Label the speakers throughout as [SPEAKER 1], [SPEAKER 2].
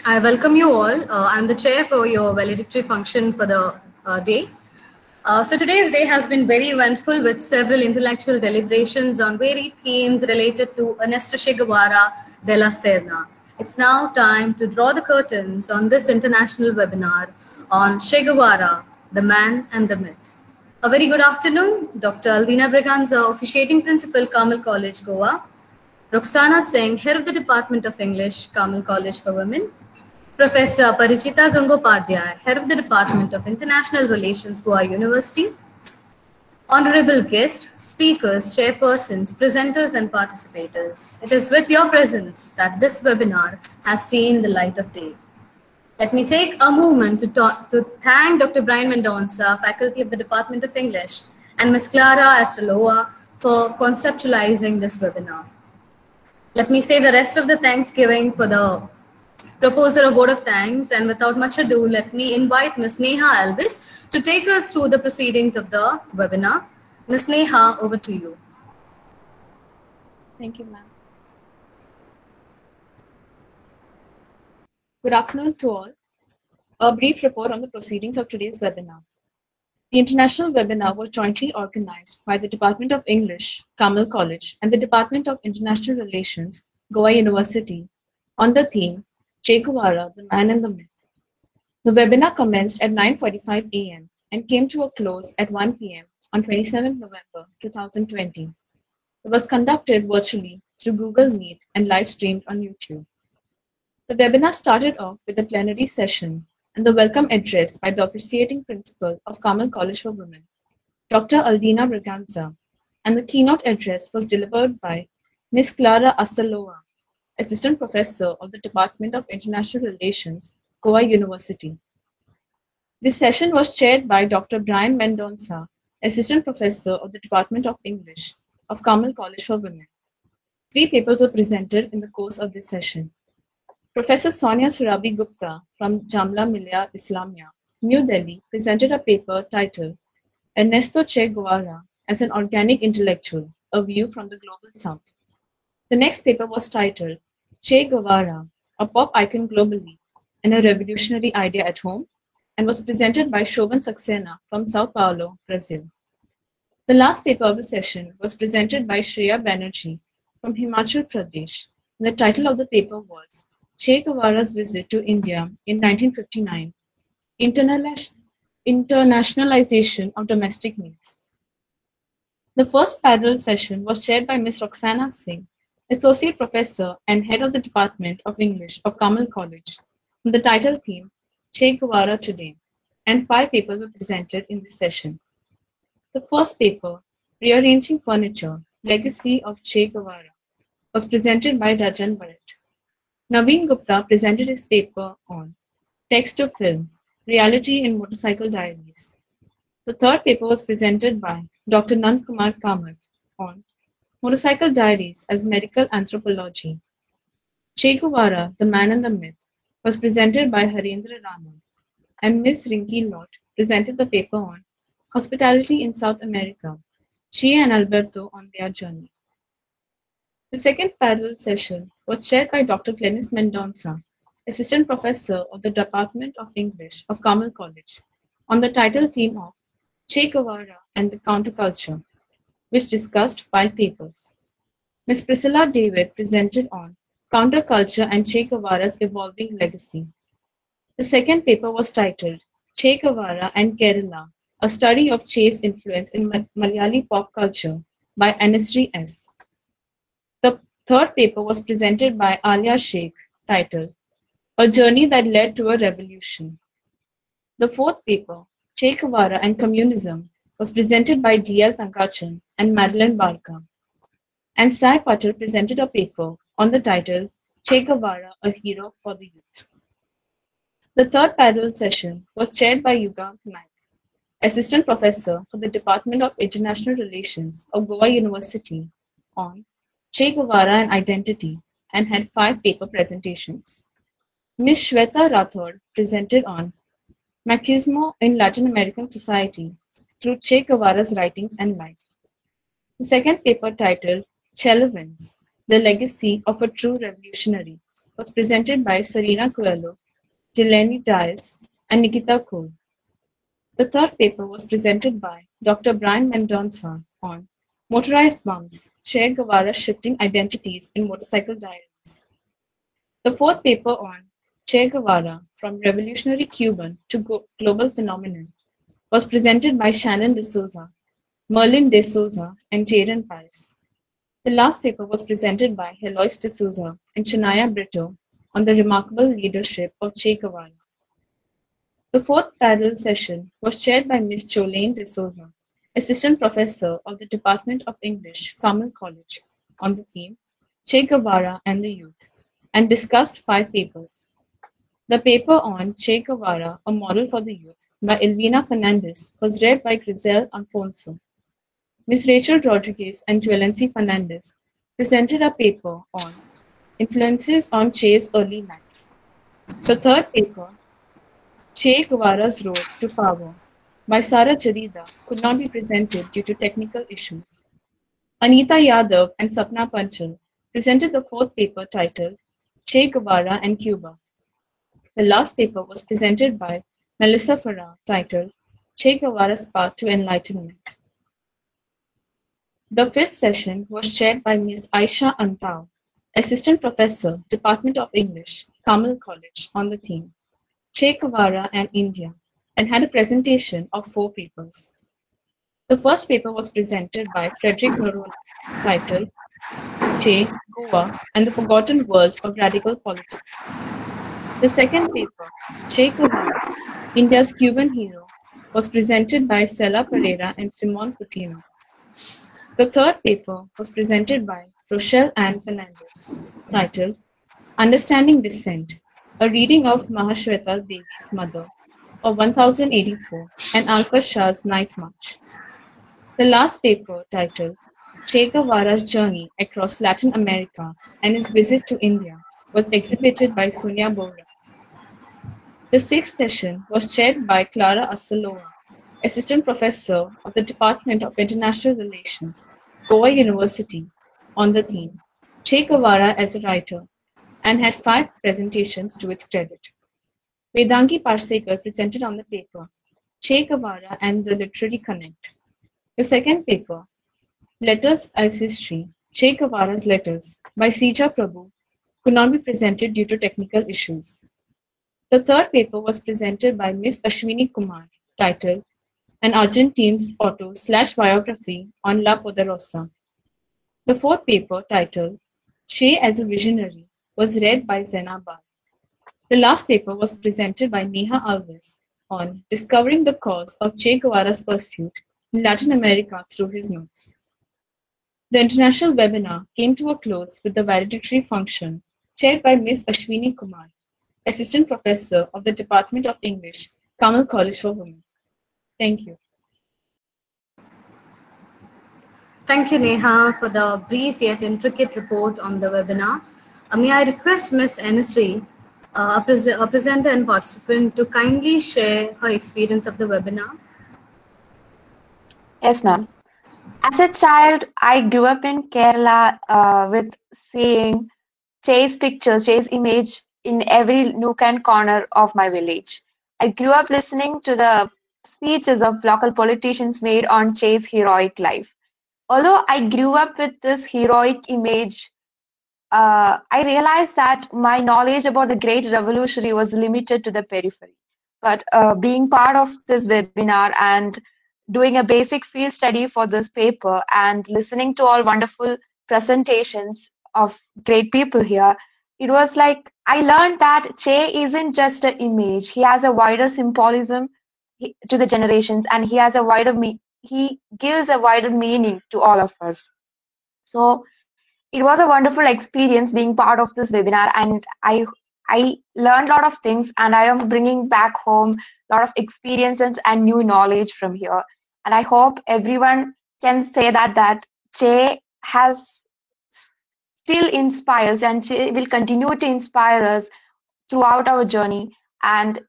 [SPEAKER 1] I welcome you all. I'm the chair for your valedictory function for the day. So today's day has been very eventful with several intellectual deliberations on varied themes related to Ernesto Che Guevara de la Serna. It's now time to draw the curtains on this international webinar on Che Guevara, the man and the myth. A very good afternoon, Dr. Aldina Braganza, officiating principal, Carmel College, Goa. Roxana Singh, head of the Department of English, Carmel College for Women. Professor Parichita Gangopadhyay, Head of the Department of International Relations, Goa University. Honorable guests, speakers, chairpersons, presenters and participators, it is with your presence that this webinar has seen the light of day. Let me take a moment to thank Dr. Brian Mendonça, faculty of the Department of English, and Ms. Clara Astroloa for conceptualizing this webinar. Let me say the rest of the thanksgiving for the proposer a vote of thanks, and without much ado, let me invite Ms. Neha Alvis to take us through the proceedings of the webinar. Ms. Neha, over to you.
[SPEAKER 2] Thank you, ma'am. Good afternoon to all. A brief report on the proceedings of today's webinar. The international webinar was jointly organized by the Department of English, Carmel College, and the Department of International Relations, Goa University, on the theme Che Guevara, the Man and the Myth. The webinar commenced at 9:45 a.m. and came to a close at 1 p.m. on 27 November 2020. It was conducted virtually through Google Meet and live streamed on YouTube. The webinar started off with a plenary session and the welcome address by the officiating principal of Carmel College for Women, Dr. Aldina Braganza, and the keynote address was delivered by Ms. Clara Astroloa, Assistant Professor of the Department of International Relations, Goa University. This session was chaired by Dr. Brian Mendonça, Assistant Professor of the Department of English of Carmel College for Women. 3 papers were presented in the course of this session. Professor Sonia Surabi Gupta from Jamia Millia Islamia, New Delhi, presented a paper titled Ernesto Che Guevara as an Organic Intellectual, a View from the Global South. The next paper was titled Che Guevara, a Pop Icon Globally and a Revolutionary Idea at Home, and was presented by Shovan Saxena from Sao Paulo, Brazil. The last paper of the session was presented by Shreya Banerjee from Himachal Pradesh, and the title of the paper was Che Guevara's Visit to India in 1959, Internationalization of Domestic Needs. The first parallel session was chaired by Ms. Roxana Singh, Associate Professor and Head of the Department of English of Carmel College, on the title theme Che Guevara Today, and 5 papers were presented in this session. The first paper, Rearranging Furniture, Legacy of Che Guevara, was presented by Rajan Bharat. Naveen Gupta presented his paper on Text to Film, Reality in Motorcycle Diaries. The third paper was presented by Dr. Nand Kumar Kamath on Motorcycle Diaries as Medical Anthropology. Che Guevara, the Man and the Myth, was presented by Harendra Rana, and Ms. Rinki Lott presented the paper on Hospitality in South America, She and Alberto on their journey. The second parallel session was chaired by Dr. Glenis Mendonça, Assistant Professor of the Department of English of Carmel College, on the title theme of Che Guevara and the Counterculture, which discussed 5 papers. Ms. Priscilla David presented on Counterculture and Che Guevara's Evolving Legacy. The second paper was titled Che Guevara and Kerala, a study of Che's influence in Malayali pop culture by Anusri S. The third paper was presented by Alia Sheikh, titled A Journey That Led to a Revolution. The fourth paper, Che Guevara and Communism, was presented by D.L. Tankachan and Madeline Barca. And Sai Patel presented a paper on the title Che Guevara, a Hero for the Youth. The third parallel session was chaired by Yuga Naik, Assistant Professor for the Department of International Relations of Goa University, on Che Guevara and Identity, and had 5 paper presentations. Ms. Shweta Rathod presented on Machismo in Latin American Society through Che Guevara's writings and life. The second paper, titled Chelevins, The Legacy of a True Revolutionary, was presented by Serena Coelho, Delaney Dias, and Nikita Cole. The third paper was presented by Dr. Brian Mendonça on Motorized Bumps, Che Guevara's Shifting Identities in Motorcycle Diaries. The fourth paper on Che Guevara, From Revolutionary Cuban to Global Phenomenon, was presented by Shannon D'Souza, Merlin De Souza, and Jaden Pice. The last paper was presented by Heloise D'Souza and Shania Brito on the remarkable leadership of Che Guevara. The fourth parallel session was chaired by Ms. Jolene D'Souza, Assistant Professor of the Department of English, Carmel College, on the theme Che Guevara and the Youth, and discussed 5 papers. The paper on Che Guevara, A Model for the Youth by Elvina Fernandez was read by Grisel Alfonso. Ms. Rachel Rodriguez and Juelency Fernandez presented a paper on Influences on Che's Early Life. The third paper, Che Guevara's Road to Power, by Sara Jarida, could not be presented due to technical issues. Anita Yadav and Sapna Panchal presented the fourth paper titled Che Guevara and Cuba. The last paper was presented by Melissa Farah titled Che Guevara's Path to Enlightenment. The fifth session was chaired by Ms. Aisha Antao, Assistant Professor, Department of English, Carmel College, on the theme Che Guevara and India, and had a presentation of 4 papers. The first paper was presented by Frederick Norola, titled Che, Goa, and the Forgotten World of Radical Politics. The second paper, Che Guevara, India's Cuban Hero, was presented by Sela Pereira and Simon Coutinho. The third paper was presented by Rochelle Ann Fernandez, titled Understanding Dissent, a reading of Mahashweta Devi's Mother, of 1084, and Alfred Shah's Night March. The last paper, titled Che Guevara's Journey Across Latin America and His Visit to India, was exhibited by Sonia Bora. The sixth session was chaired by Clara Asoloa, Assistant Professor of the Department of International Relations, Goa University, on the theme Che Guevara as a Writer, and had 5 presentations to its credit. Vedangi Parsekar presented on the paper Che Guevara and the Literary Connect. The second paper, Letters as History, Che Guevara's Letters, by Sija Prabhu, could not be presented due to technical issues. The third paper was presented by Ms. Ashwini Kumar, titled An Argentine's Auto/Biography on La Poderosa. The fourth paper, titled Che as a Visionary, was read by Zainab. The last paper was presented by Neha Alves on Discovering the Cause of Che Guevara's Pursuit in Latin America through his notes. The international webinar came to a close with the valedictory function chaired by Ms. Ashwini Kumar, Assistant Professor of the Department of English, Carmel College for Women. Thank you.
[SPEAKER 1] Thank you, Neha, for the brief yet intricate report on the webinar. May I request Ms. Enisri, a presenter and participant, to kindly share her experience of the webinar?
[SPEAKER 3] Yes, ma'am. As a child, I grew up in Kerala with seeing Che's pictures, Che's image in every nook and corner of my village. I grew up listening to the speeches of local politicians made on Che's heroic life. Although I grew up with this heroic image, I realized that my knowledge about the great revolutionary was limited to the periphery. But being part of this webinar and doing a basic field study for this paper and listening to all wonderful presentations of great people here, it was like I learned that Che isn't just an image. He has a wider symbolism to the generations, and he has a wider he gives a wider meaning to all of us. So it was a wonderful experience being part of this webinar, and I learned a lot of things, and I am bringing back home a lot of experiences and new knowledge from here. And I hope everyone can say that Che has still inspires, and Che will continue to inspire us throughout our journey. And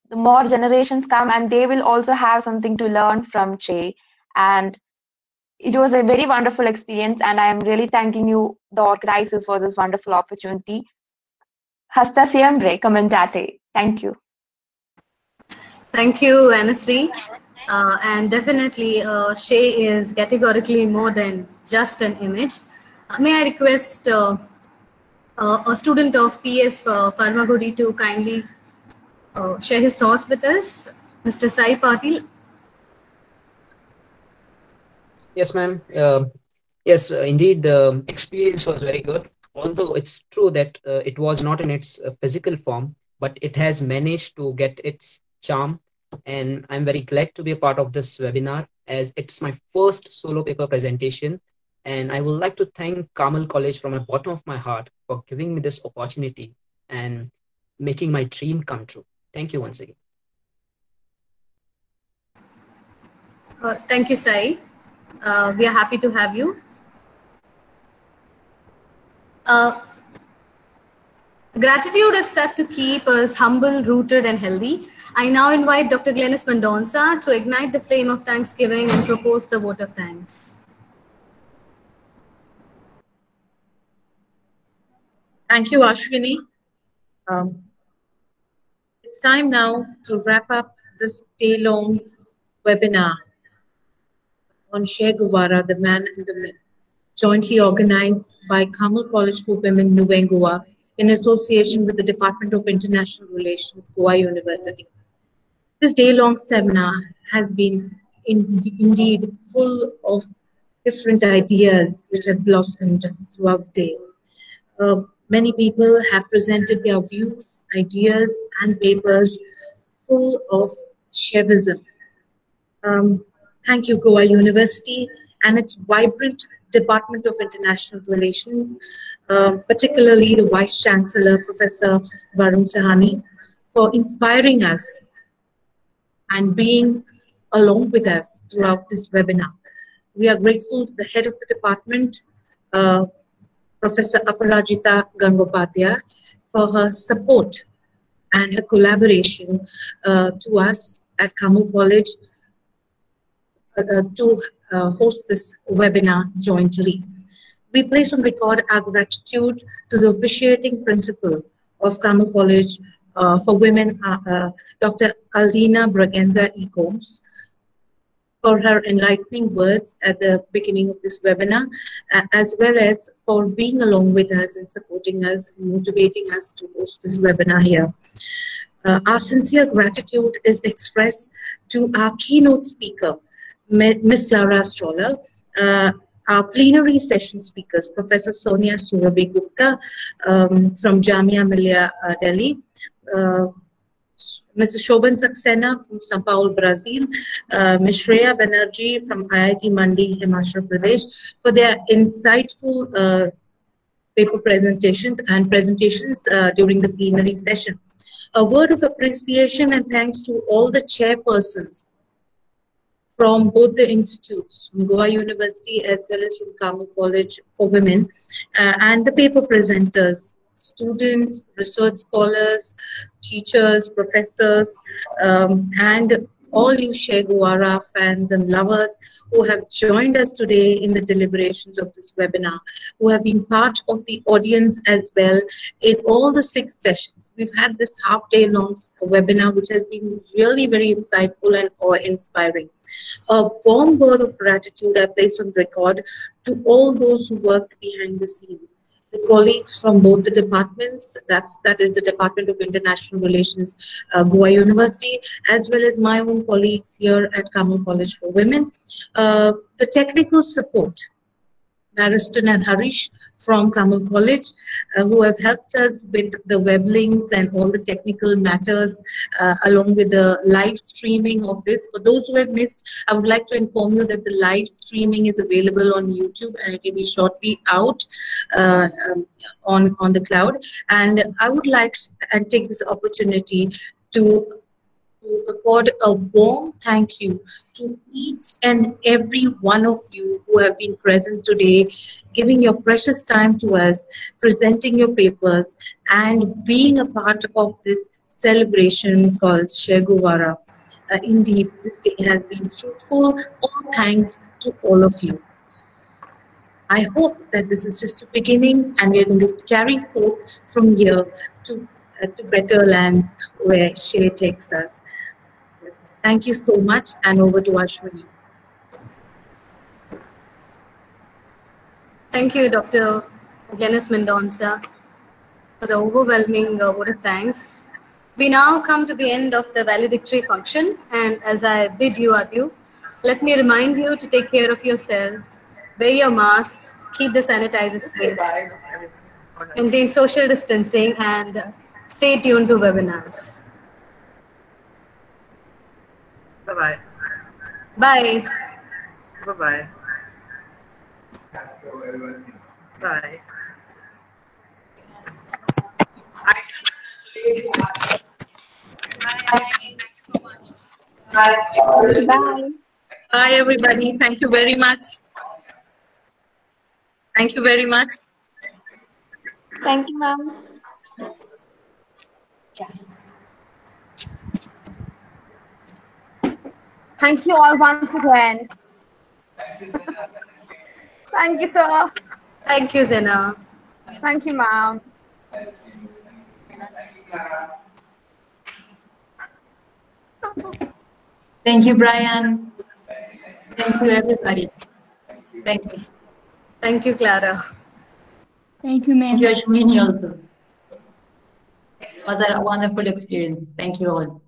[SPEAKER 3] the more generations come, and they will also have something to learn from Che. And it was a very wonderful experience, and I am really thanking you, the organizers, for this wonderful opportunity. Hasta siempre, comandante. Thank you.
[SPEAKER 1] Thank you, Anasri. And definitely, Shay is categorically more than just an image. May I request a student of PS Pharmagudi to kindly share his thoughts with us, Mr. Sai Patil.
[SPEAKER 4] Yes, ma'am. Yes, indeed, the experience was very good. Although it's true that it was not in its physical form, but it has managed to get its charm. And I'm very glad to be a part of this webinar as it's my first solo paper presentation. And I would like to thank Carmel College from the bottom of my heart for giving me this opportunity and making my dream come true. Thank you once again.
[SPEAKER 1] Thank you, Sai. We are happy to have you. Gratitude is set to keep us humble, rooted, and healthy. I now invite Dr. Glenys Mendonça to ignite the flame of Thanksgiving and propose the vote of thanks.
[SPEAKER 2] Thank you, Ashwini. It's time now to wrap up this day-long webinar on Che Guevara, the man and the myth, jointly organized by Carmel College for Women, Nueva Goa, in association with the Department of International Relations, Goa University. This day-long seminar has been indeed full of different ideas which have blossomed throughout the day. Many people have presented their views, ideas, and papers full of Chevism. Thank you, Goa University and its vibrant Department of International Relations, particularly the Vice Chancellor, Professor Varun Sahani, for inspiring us and being along with us throughout this webinar. We are grateful to the head of the department, Professor Aparajita Gangopadhyay, for her support and her collaboration to us at Carmel College to host this webinar jointly. We place on record our gratitude to the officiating principal of Carmel College for Women, Dr. Aldina Braganza E. Gomes, for her enlightening words at the beginning of this webinar, as well as for being along with us and supporting us and motivating us to host this webinar here. Our sincere gratitude is expressed to our keynote speaker, Ms. Clara Stroller, our plenary session speakers, Professor Sonia Surabhi Gupta from Jamia Millia, Delhi, Mr. Shobhan Saxena from São Paulo, Brazil, Ms. Shreya Banerjee from IIT Mandi, Himachal Pradesh, for their insightful paper presentations during the plenary session. A word of appreciation and thanks to all the chairpersons from both the institutes, from Goa University as well as from Carmel College for Women, and the paper presenters, students, research scholars, teachers, professors, and all you Che Guevara fans and lovers who have joined us today in the deliberations of this webinar, who have been part of the audience as well in all the 6 sessions. We've had this half-day-long webinar, which has been really very insightful and awe-inspiring. A warm word of gratitude I place on record to all those who worked behind the scenes. The colleagues from both the departments, that is the Department of International Relations, Goa University, as well as my own colleagues here at Carmel College for Women. The technical support, Maristan and Harish from Carmel College, who have helped us with the web links and all the technical matters, along with the live streaming of this. For those who have missed, I would like to inform you that the live streaming is available on YouTube and it will be shortly out on the cloud. And I would like to take this opportunity to accord a warm thank you to each and every one of you who have been present today, giving your precious time to us, presenting your papers, and being a part of this celebration called Che Guevara. Indeed, this day has been fruitful. All thanks to all of you. I hope that this is just a beginning and we are going to carry forth from here
[SPEAKER 5] to better lands where Shay takes us. Thank you so much, and over to Ashwini.
[SPEAKER 1] Thank you, Dr. Glenis Mendonça, for the overwhelming vote of thanks. We now come to the end of the valedictory function, and as I bid you adieu, let me remind you to take care of yourselves, wear your masks, keep the sanitizers sprayed, maintain social distancing, and stay tuned to webinars.
[SPEAKER 5] Bye-bye.
[SPEAKER 1] Bye.
[SPEAKER 5] Bye-bye. Bye. Thank you so much. Bye.
[SPEAKER 3] Bye.
[SPEAKER 5] Bye, everybody. Thank you very much. Thank you very much.
[SPEAKER 3] Thank you, ma'am.
[SPEAKER 6] Thank you all once again. Thank you, sir.
[SPEAKER 1] Thank you, Zena.
[SPEAKER 6] Thank you, ma'am.
[SPEAKER 7] Thank you, Brian. Thank you, everybody. Thank you.
[SPEAKER 1] Thank you, Clara.
[SPEAKER 8] Thank you, ma'am.
[SPEAKER 7] Thank you, Ashwini, also. It was a wonderful experience. Thank you all.